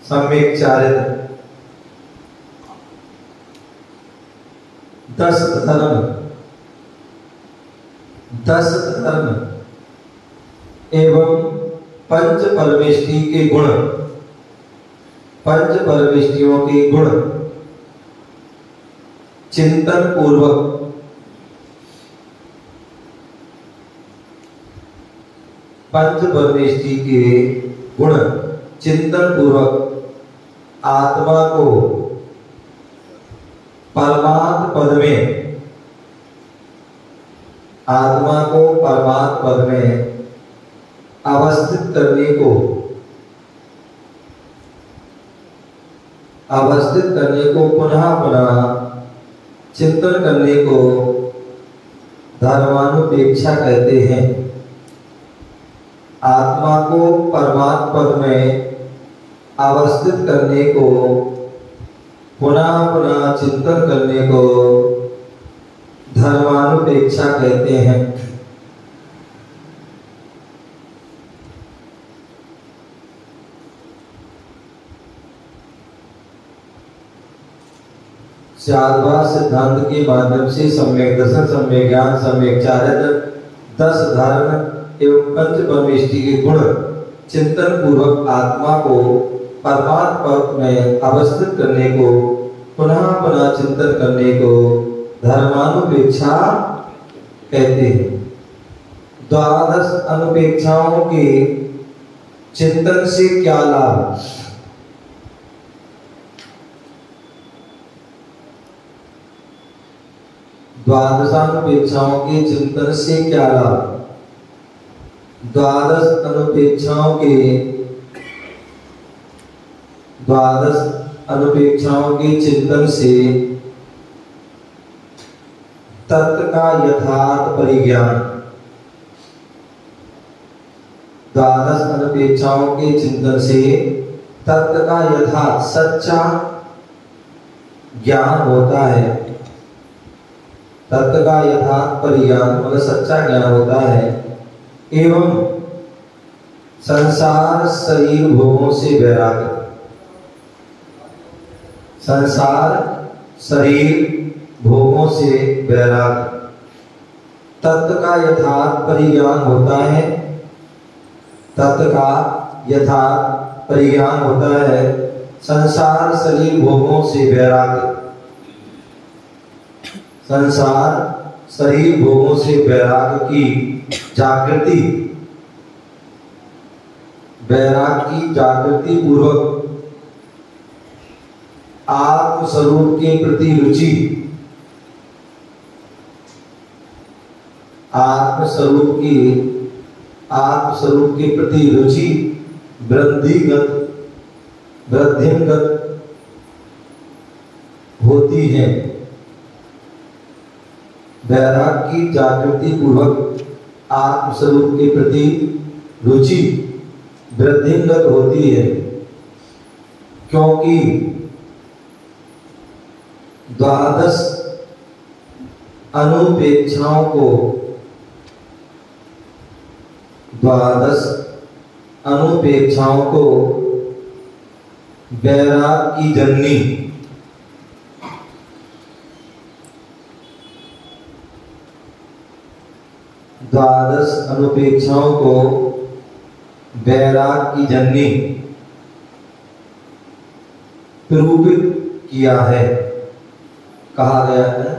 सम्यक चारित्र, 10 धर्म एवं पंच परमेष्टि के गुण, पंच परमेष्टियों के गुण चिंतन पूर्वक पंच परमेष्टि के गुण चिंतन पूर्वक आत्मा को परमात्म पद में, आत्मा को परमात्म पद में अवस्थित करने को, अवस्थित करने को पुनः पुनः चिंतन करने को धर्मानुपेक्षा कहते हैं। आत्मा को परमात्म पद में अवस्थित करने को, पुनः पुनः चिंतन करने को धर्मानुपेक्षा कहते हैं। शादवाद सिद्धांत के माध्यम से सम्यक दर्शन, सम्यक ज्ञान, सम्यक चारित्र, 10 धर्म एवं पंच परमेष्टि के गुण चिंतन पूर्वक आत्मा को परमात्म पद में अवस्थित करने को, पुनः पुनः चिंतन करने को धर्मानुपेक्षा कहते हैं। 12 अनुपेक्षाओं के चिंतन से क्या लाभ? द्वादशानुपेक्षाओं के चिंतन से क्या लाभ? द्वादश अनुपेक्षाओं के चिंतन से तत्व का यथार्थ परिज्ञान। द्वादश अनुपेक्षाओं के चिंतन से तत्व का यथार्थ सच्चा ज्ञान होता है। तत्व का यथार्थ परिज्ञान मतलब सच्चा ज्ञान होता है एवं संसार शरीर भोगों से वैराग्य। संसार शरीर भोगों से वैराग्य। तत्व का यथार्थ परिज्ञान होता है। तत्व का यथार्थ परिज्ञान होता है संसार शरीर भोगों से वैराग्य। संसार शरीर भोगों से वैराग्य की जागृति, वैराग्य की जागृति पूर्वक आत्म स्वरूप के प्रति रुचि, आत्म स्वरूप के प्रति रुचि वृद्धिगत होती है। वैराग्य की जागृति पूर्वक आत्म स्वरूप के प्रति रुचि वृद्धिगत होती है, क्योंकि द्वादश अनुपेक्षाओं को वैराग्य की जननी द्वादश अनुपेक्षाओं को वैराग्य की जननी निरूपित किया है। कहा गया है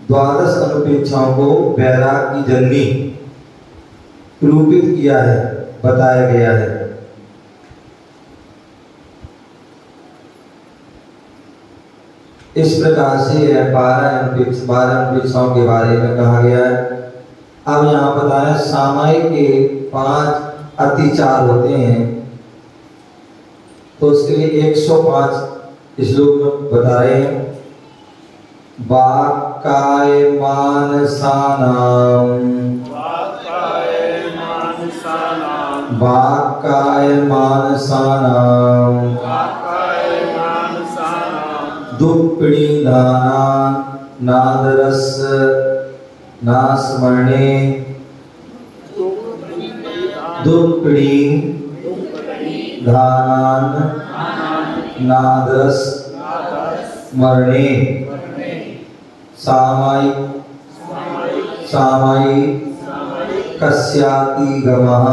द्वादश अनुपेक्षाओं को वैराग्य की जननी निरूपित किया है, बताया गया है। इस प्रकार से 12 अनुपेक्षाओं के बारे में कहा गया है। अब यहाँ बताया सामायिक के 5 अतिचार होते हैं, तो उसके लिए 105 श्लोक में बता रहे हैं। वाक्काय मानसानां दुःखिदानां नादरस नास्मरणे दुःखिदानां नादरस स्मरणे सामायिकस्याति गमः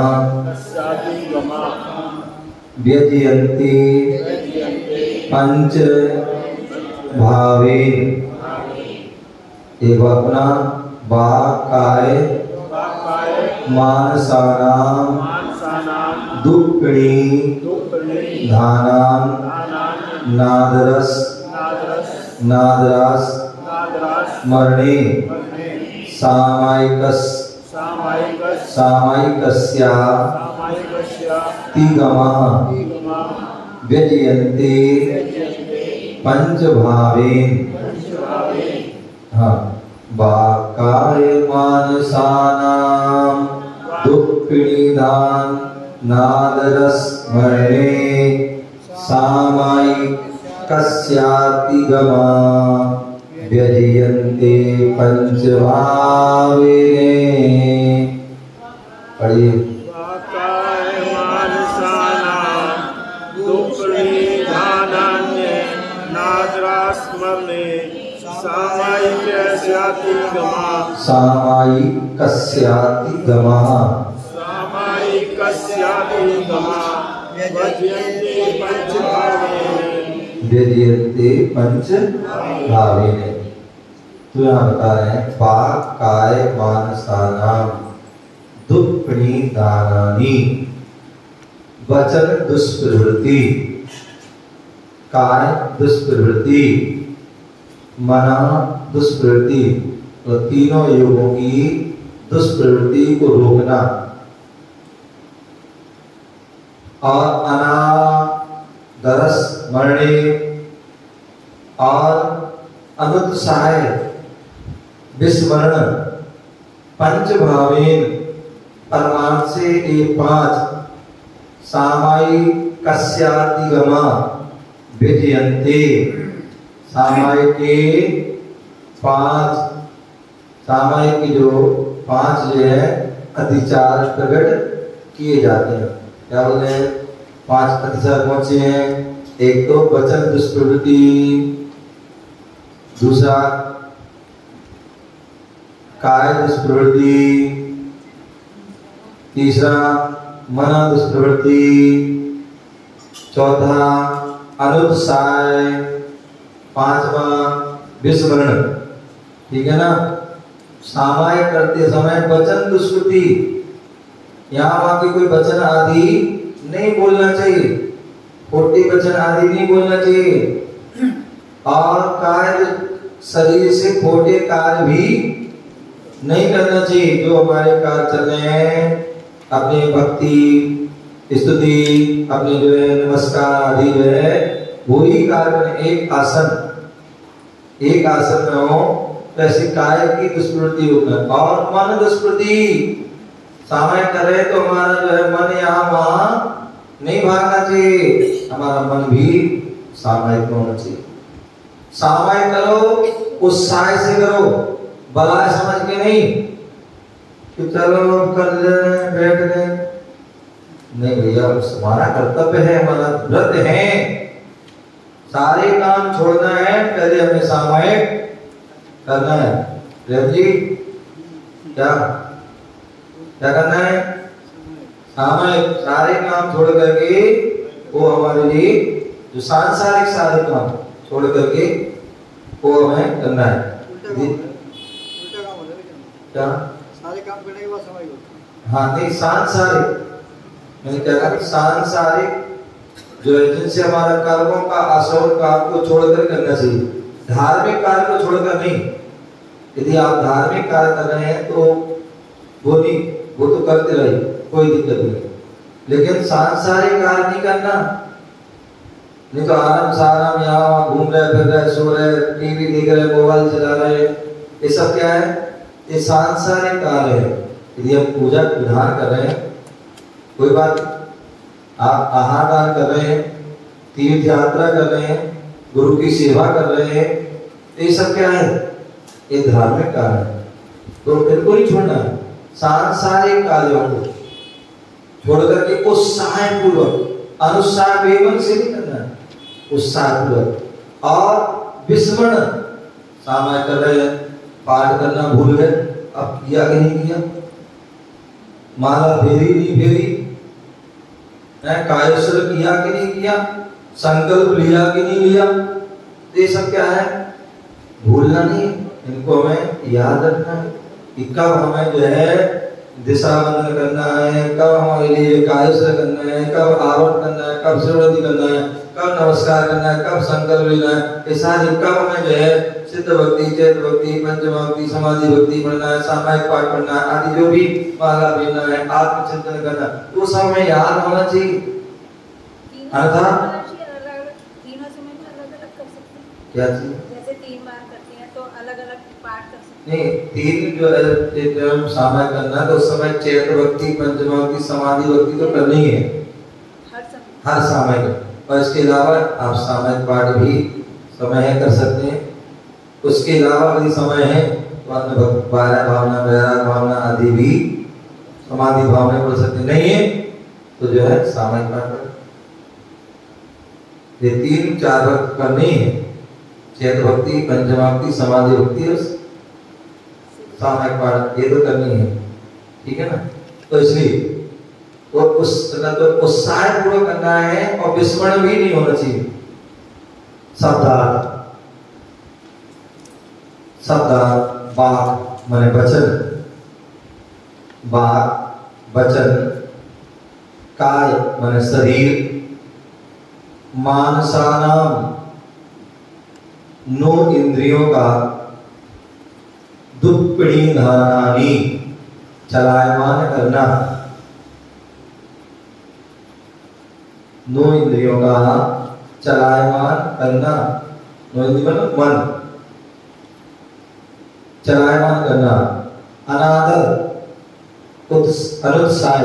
व्यजयन्ति पंच भावेन। एवं अपना वाक्काय मानसानां दुःखिदानां नादरस स्मरणे सामायिकस्याति गमः व्यजयन्ते पंच भावेन। हाँ, वाक्काय मानसानां दुःखिदानां नादरस स्मरणे सामायिकस्याति गमः व्यजयन्ते पंच भावेन। पढ़िए। सामायिकस्याति गमः व्यजयन्ते पंच भावेन। तो यहाँ बता रहे हैं वाक्काय मानसानां दुःखिदानानि वचन दुष्प्रवृत्ति, काय दुष्प्रवृत्ति मना दुष्प्रवृत्ति, तो तीनों योगों की दुष्प्रवृत्ति को रोकना, और अनादरस मरणे और अनुत्साह विस्मरण पंच भावेन परमार्थ से ये पांच सामायिकस्यातिगमा विजयन्ते, सामायिक के पांच, सामायिक की जो पांच जो है अतिचार प्रकट किए जाते हैं। क्या बोलते हैं? पांच अतिचार कौन से हैं? एक तो वचन दुष्प्रवृत्ति, दूसरा काय दुष्प्रवृत्ति, तीसरा मन दुष्प्रवृत्ति, चौथा अनुत्साह, पांचवा विस्मरण। ठीक है ना? सामायिक करते समय वचन दुष्प्रवृत्ति, यहाँ वहां की कोई वचन आदि नहीं बोलना चाहिए, खोटे वचन आदि नहीं बोलना चाहिए, और कार्य शरीर से खोटे कार्य भी नहीं करना चाहिए। जो हमारे कार्य चल रहे हैं, अपनी भक्ति स्तुति, अपने जो है नमस्कार आदि जो है वही कार्य, एक आसन में हो, ऐसे काय की दुष्प्रवृत्ति होना, और मन दुष्प्रवृत्ति सामायिक कर रहे तो हमारा जो है मन यहाँ वहां नहीं भागना चाहिए, हमारा मन भी सामायिक होना चाहिए। सामायिक करो, उत्साह से करो, बलाय समझ के नहीं कि चलो कर ले बैठ गए, नहीं भैया, हमारा कर्तव्य है, हमारा व्रत है, सारे काम छोड़ना है, पहले हमें सामायिक करना है। प्रेम जी क्या करना है? सामायिक सारे काम छोड़ करके, वो हमारे लिए जो सांसारिक सारे काम छोड़ करके वो हमें करना है। क्या सारे काम करने के बाद समय होता है? हाँ नहीं, सांसारिक मैंने क्या कहा? सांसारिक जो है जिनसे हमारा कर्मों का असर काम को छोड़कर करना चाहिए, धार्मिक कार्य को छोड़कर नहीं। यदि आप धार्मिक कार्य कर रहे हैं तो वो तो करते रहिए, कोई दिक्कत नहीं, लेकिन सांसारिक कार्य नहीं करना। नहीं तो आराम साराम यहाँ घूम रहे, फिर रहे, सो रहे, टीवी देख रहे, मोबाइल चला रहे, ये सब क्या है? ये सांसारिक कार्य है। यदि हम पूजा विधान कर रहे हैं, कोई बात, आप आहार दान कर रहे हैं, तीर्थ यात्रा कर रहे हैं, गुरु की सेवा कर रहे हैं, ये सब क्या है? ये धार्मिक कार्य है, तो बिल्कुल ही छोड़ना है। सांसारिक कार्यों को छोड़ करके उत्साह पूर्वक, अनुत्साह बेमन से नहीं करना है, उत्साह पूर्वक। और विस्मरण, सामायिक कर रहे हैं, पाठ करना भूल गए, अब किया कि नहीं किया, माला फेरी नहीं फेरी, कायेश्वर किया कि नहीं किया, संकल्प लिया कि नहीं लिया, ये सब क्या है? भूलना नहीं, इनको हमें याद रखना है कि कब हमें जो है दिशा बंधन करना है, कब हमारे लिए कायेश्वर करना है, कब आरोप करना है, कब शिवरात्रि करना है, कब नमस्कार करना है, कब संकल्प लेना है, ये सारी कब हमें जो है सिद्ध भक्ति, चैत भक्ति, पंचभक्ति, समाधि भक्ति पढ़ना है, सामायिक पाठ पढ़ना है, आदि जो भी माला पढ़ना है, आत्मचिंतन करना, वो सब हमें याद होना चाहिए। अर्थात तीनों समय में अलग-अलग कर सकते हैं। क्या चीज? जैसे 3 बार करते हैं तो अलग-अलग पाठ कर सकते हैं। नहीं, तीन जो है सामायिक करना है तो उस समय चैत भक्ति, पंचभक्ति, समाधि भक्ति तो करनी है हर सामायिक, और इसके अलावा आप सामायिक पाठ भी समय है कर सकते हैं। उसके अलावा यदि समय है तो अन्य भावना, वैराग भावना आदि भी समाधि भावना पढ़ सकते, नहीं है तो जो है सामायिक पाठ कर। ये 3-4 भक्त करनी है, चैत भक्ति, पंचभक्ति, समाधि भक्ति और सामायिक पाठ, ये तो करनी है, ठीक है ना? तो इसलिए तो उत्साह पूर्वक करना है, और विस्मरण भी नहीं होना चाहिए। शब्दार्थ, वाक माने वचन, वाक वचन, काय माने शरीर, मानसानाम नो इंद्रियों का दुप्पड़ी धारानी चलायमान करना, नो इंद्रियों का चलायमान करना, नो इंद्रियों मतलब मन, चलायमान करना, अनादर अनुत्साह,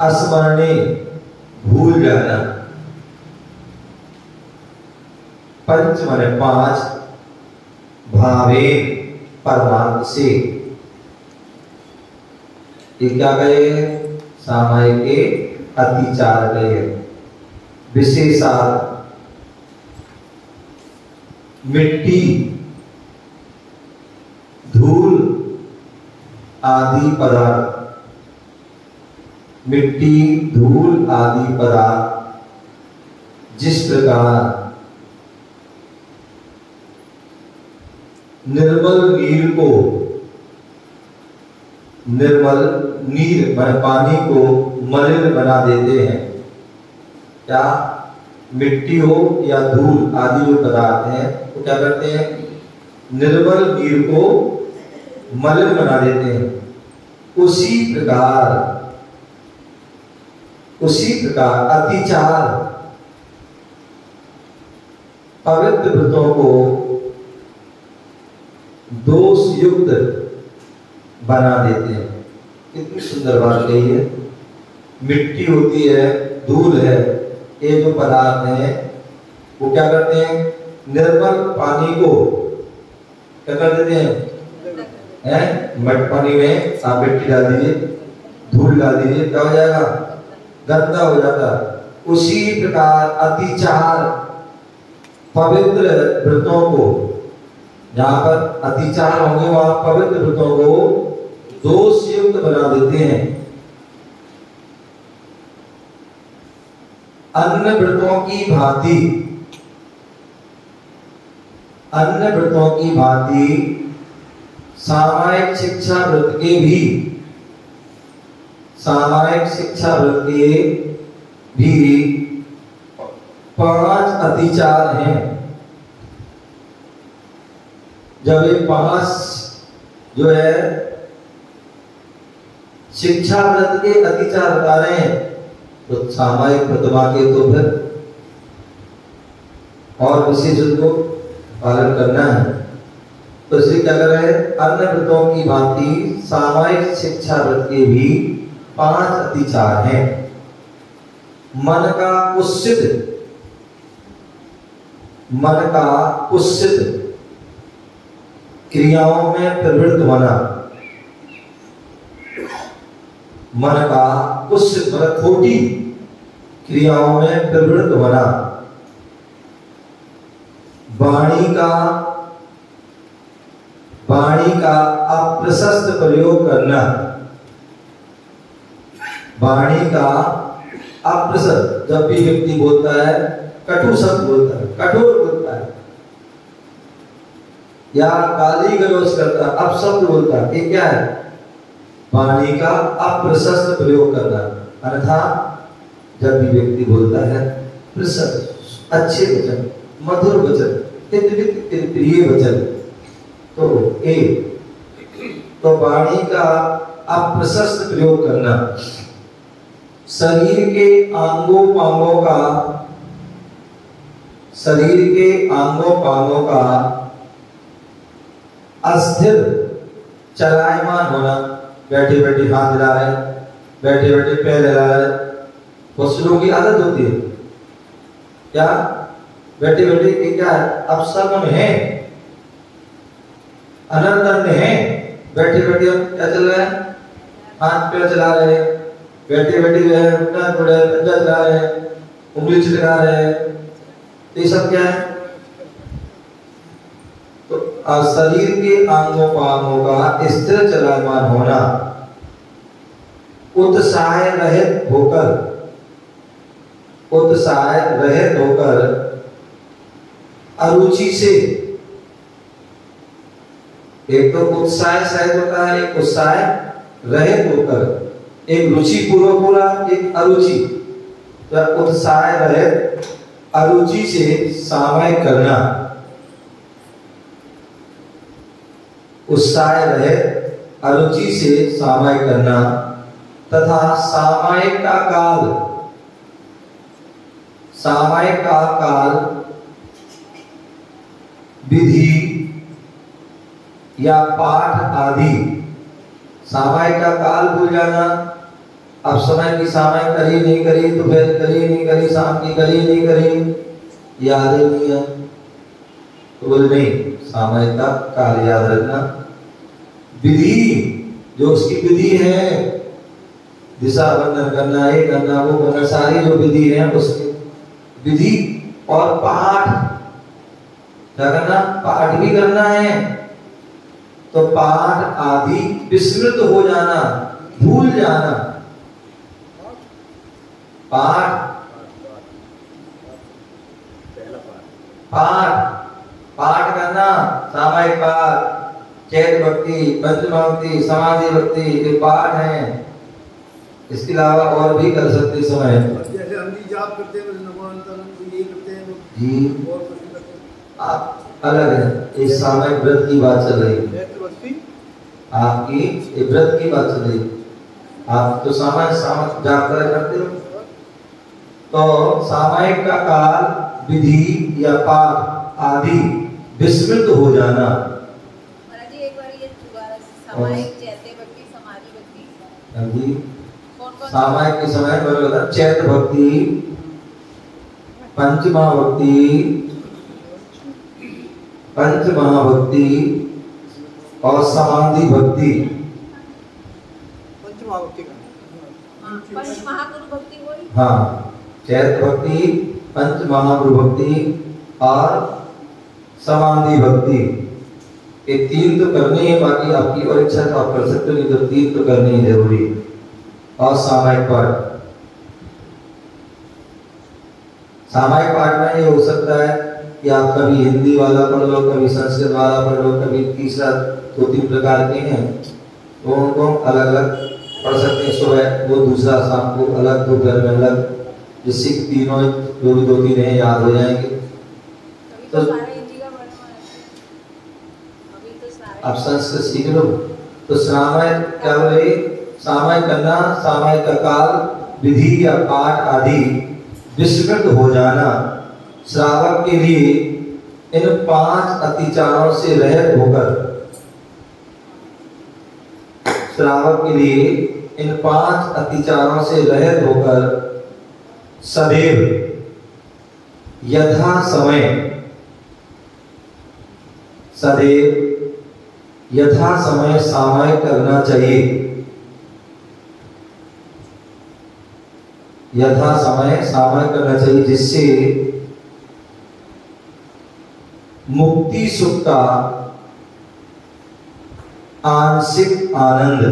अस्मरणीय भूल जाना, पंच माने पांच, भावे परमार्थ से, ये क्या कहे? सामायिक के अतिचार कहे, विशेषार्थ मिट्टी धूल आदि पदार्थ, मिट्टी धूल आदि पदार्थ जिस प्रकार निर्मल नीर को, निर्मल नीर माने पानी को मलिन बना देते हैं, क्या मिट्टी हो या धूल आदि जो पदार्थ हैं वो क्या करते हैं? निर्मल नीर को मलिन बना देते हैं। उसी प्रकार अतिचार पवित्र व्रतों को दोष युक्त बना देते हैं। कितनी सुंदर बात कही है। मिट्टी होती है, धूल है, ये जो पदार्थ हैं वो क्या करते हैं? निर्मल पानी को क्या कर देते हैं? मट पानी में आप मिट्टी डाल दीजिए, धूल डाल दीजिए, क्या हो जाएगा? गंदा हो जाता। उसी प्रकार अतिचार पवित्र व्रतों को, जहां पर अतिचार होंगे वहां पवित्र व्रतों को दोष युक्त बना देते हैं। अन्य व्रतों की भांति, अन्य व्रतों की भांति सामायिक शिक्षा व्रत के भी, सामायिक शिक्षा व्रत के भी 5 अतिचार हैं। जब ये 5 जो है शिक्षा व्रत के अतिचार बता रहे हैं तो सामायिक प्रतिमा के तो फिर और विशेष को पालन करना है। तो इसलिए क्या कर रहे हैं? अन्य व्रतों की भांति सामायिक शिक्षा व्रत के भी 5 अतिचार हैं। मन का कुत्सित, मन का कुत्सित क्रियाओं में प्रवृत्त होना, मन का कुत्सित मतलब खोटी क्रियाओं में प्रवृत्त होना, वाणी का अप्रशस्त प्रयोग करना, वाणी का अप्रशस्त, जब भी व्यक्ति बोलता है कटु शब्द बोलता है, कठोर बोलता है या गाली गलौज करता है, अपशब्द बोलता है, ये क्या है? वाणी का अप्रशस्त प्रयोग करना। अर्थात जब भी व्यक्ति बोलता है प्रशस्त, अच्छे वचन, मधुर वचन, प्रिय वचन, तो वाणी का अप्रशस्त प्रयोग करना। शरीर के अंगों पांगों का, शरीर के अंगों पांगों का अस्थिर चलायमान होना, बैठे बैठे हाथ हिला रहे, बैठे बैठे पैर हिला रहे, बहुत से लोगों की आदत होती है क्या? बैठे बैठे क्या है? अपशगुन है, अनर्थ है। बैठे बैठे क्या चल रहा है? हाथ पैर चला रहे, बैठे बैठे जो है पंजा चला रहे, उंगली चिटका रहे, तो ये सब क्या है? तो शरीर के अंगों पांगों का स्थिर चलायमान होना, उत्साह रहित होकर, उत्साह रहित होकर अरुचि से, एक तो उत्साह सहित होता है, एक उत्साह रहित होकर, एक रुचि पूर्वक पूरा, एक अरुचि। तो उत्साह रहित अरुचि से सामयिक करना, उत्साह रहे अरुचि से सामयिक करना, तथा सामयिक का काल, सामयिक का काल विधि या पाठ आदि। सामयिक का काल भूल जाना, अब समय की सामयिक करी नहीं करी, दोपहर करी नहीं करी, शाम की करी नहीं करी, याद ही नहीं है तो बोले नहीं, सामयिक का काल याद रखना। विधि, जो उसकी विधि है, दिशा बंधन करना, ये करना, वो करना, सारी जो विधि है उसकी विधि। और पाठ, क्या करना, पाठ भी करना है, तो पाठ आदि विस्मृत हो जाना, भूल जाना। पाठ, पाठ पाठ करना, सामायिक पाठ, चैत भक्ति, पंचभक्ति, समाधि भक्ति, ये पाठ हैं। इसके अलावा और भी कर सकते समय, जैसे हम भी जाप करते हैं, नमो अनंत, ये करते हैं जी, और कुछ भी करते हैं। आप अलग है। इस सामयिक व्रत की बात चल रही है, आपकी ये व्रत की बात चल रही है। आप तो सामयिक जाप करते हो, तो सामयिक का काल, विधि या पाठ आदि विस्मृत हो जाना। महाराज जी एक बार ये दोबारा सामायिक, चैत्य भक्ति, समाधि भक्ति, जी, कौन-कौन सामयिक के समय बोला चैत भक्ति, पंचमहाभक्ति, पंचमहाभक्ति और समाधि भक्ति। पंचमहाभक्ति का, हाँ, पंच महागुरु भक्ति वही। हाँ, चैत भक्ति, पंच महागुरु भक्ति और समाधि भक्ति, ये तीन तो करनी है। बाकी आपकी और इच्छा तो आप कर सकते हो, नहीं तो तीन तो करनी है जरूरी। और सामायिक पाठ, सामायिक पाठ में ये हो सकता है कि आप कभी हिंदी वाला पढ़ लो, कभी संस्कृत वाला पढ़ लो, कभी तीसरा, दो तीन प्रकार के हैं, तो उनको अलग अलग पढ़ सकते हैं। सुबह वो, दूसरा शाम को अलग, दोपहर में अलग, जिससे तीनों जो भी दो तीन हैं याद हो जाएंगे। अभी तो सारे हिंदी का पढ़ने वाले हैं। अभी तो सारे आप संस्कृत सीख लो। तो सामयिक क्या बोले, सामयिक करना, सामयिक का काल, विधि या पाठ आदि विस्मृत हो जाना। श्रावक के लिए इन 5 अतिचारों से रहित होकर, श्रावक के लिए इन 5 अतिचारों से रहित होकर सदैव यथा समय, सदैव यथा समय सामयिक करना चाहिए। यथा समय सामयिक करना चाहिए, जिससे मुक्ति सुख का आंशिक आनंद,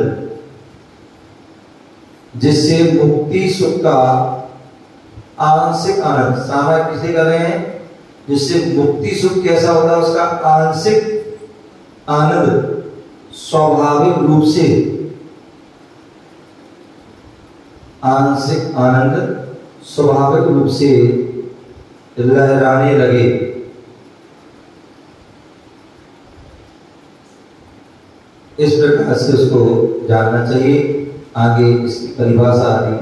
जिससे मुक्ति सुख का आंशिक आनंद, सामयिक किसे कर रहे हैं, जिससे मुक्ति सुख कैसा होता है, उसका आंशिक आनंद स्वाभाविक रूप से, आंशिक आनंद स्वाभाविक रूप से लहराने लगे। इस प्रकार से उसको जानना चाहिए। आगे इसकी परिभाषा आदि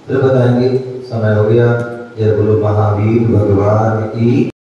फिर बताएंगे। समय हो गया। जय बोलो महावीर भगवान की।